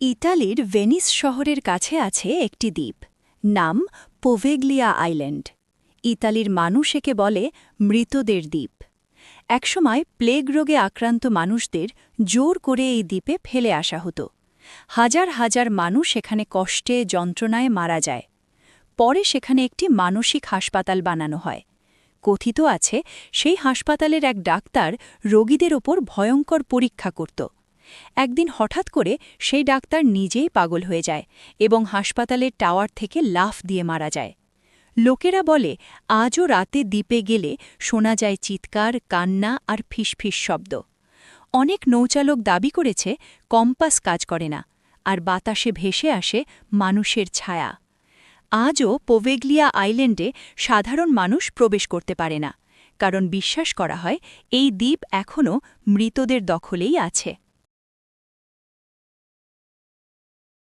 ইতালির ভেনিস শহরের কাছে আছে একটি দ্বীপ নাম পোভেগ্লিয়া আইল্যান্ড। ইতালির মানুষ একে বলে মৃতদের দ্বীপ। একসময় প্লেগ রোগে আক্রান্ত মানুষদের জোর করে এই দ্বীপে ফেলে আসা হতো। হাজার হাজার মানুষ এখানে কষ্টে যন্ত্রণায় মারা যায়। পরে সেখানে একটি মানসিক হাসপাতাল বানানো হয়। কথিত আছে সেই হাসপাতালের এক ডাক্তার রোগীদের ওপর ভয়ঙ্কর পরীক্ষা করত। একদিন হঠাৎ করে সেই ডাক্তার নিজেই পাগল হয়ে যায় এবং হাসপাতালের টাওয়ার থেকে লাফ দিয়ে মারা যায়। লোকেরা বলে আজও রাতে দ্বীপে গেলে শোনা যায় চিৎকার, কান্না আর ফিসফিস শব্দ। অনেক নৌচালক দাবি করেছে কম্পাস কাজ করে না, আর বাতাসে ভেসে আসে মানুষের ছায়া। আজও পোভেগ্লিয়া আইল্যান্ডে সাধারণ মানুষ প্রবেশ করতে পারে না, কারণ বিশ্বাস করা হয় এই দ্বীপ এখনও মৃতদের দখলেই আছে।